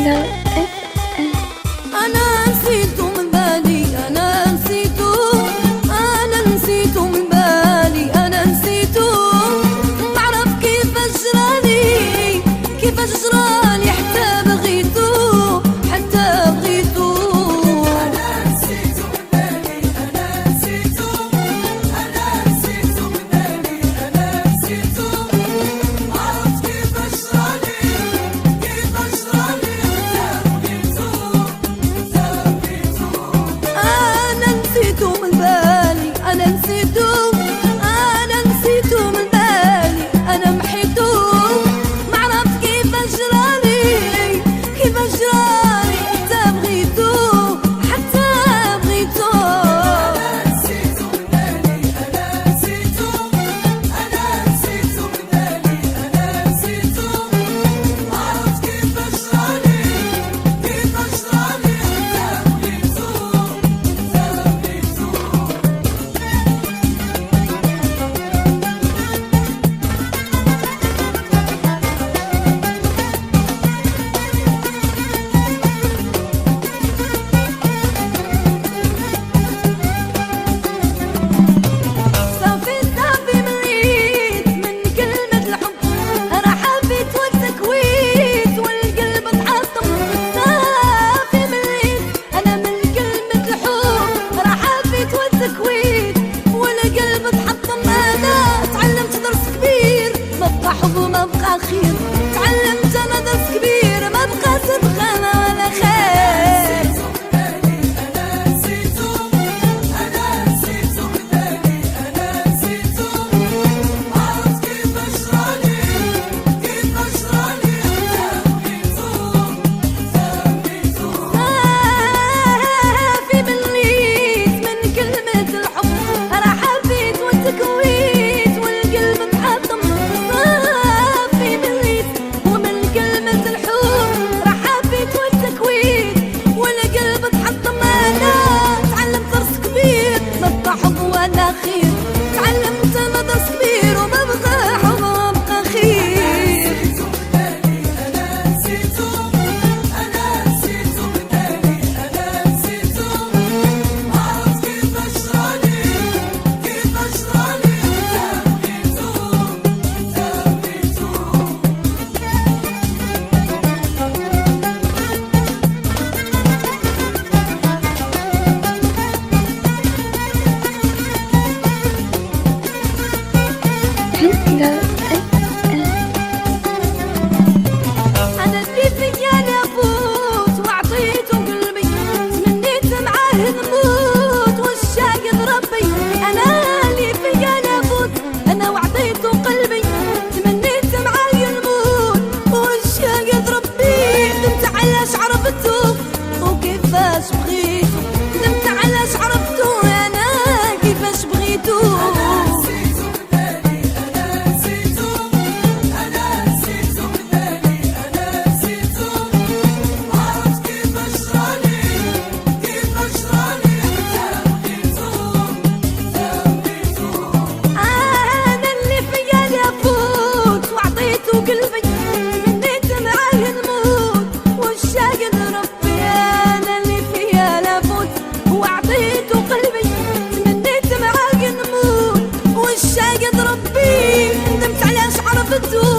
أنا نسيته من بالي، أنا نسيته، أنا نسيته من بالي، أنا نسيته. معرف كيفاش جرالي، كيفاش جرالي حتى بغيته، حتى بغيته. أنا نسيته من بالي، أنا نسيته، أنا نسيته من بالي، أنا نسيته. معرف كيفاش جرالي، كيفاش جرالي أنا نسيته من بالي، أنا نسيته، أنا نسيته من بالي، أنا محيته. معرف كيفاش جرالي، كيفاش جرالي حتى بغيته، حتى بغيته. أنا نسيته من بالي، أنا نسيته، أنا نسيته من بالي، أنا نسيته. معرف كيفاش جرالي، كيفاش جرالي صافي صافي مليت من كلمة الحب، أنا حبيت وتكويت والقلب اتعطم. صافي مليت أنا من كلمة الحب، أنا حبيت وتكويت والقلب اتحطم. أنا تعلمت درس كبير، ما بقى حب وما بقى خير. تعلمت أنا درس كبير، ما بقى صدق أنا ولا خير. صافي مليت من كلمة الحب، أنا حبيت وتكويت والقلب اتحطم. صافي مليت ومن كلمة الحب، أنا حبيت وتكويت والقلب اتحطم. أنا تعلمت درس كبير، ما بقى حب ولا خير. تعلمت أنا درس كبير وما بقى حب وما بقى خير. أنا اللي فيا نفوت وعطيته قلبي، تمنيت معاه نموت والشاقد ربي. أنا اللي فيا نفوت، أنا وعطيته قلبي، تمنيت معاه نموت والشاقد ربي. ندمت علاش عرفته وكيفاش بغيته، ندمت علاش عرفته أنا كيفاش بغيته. أنا اللي فيا نفوت وعطيته قلبي، تمنيت معاه نموت والشاقد ربي. أنا اللي فيا نفوت وعطيته قلبي، تمنيت معاه نموت والشاقد ربي. ندمت علاش عرفته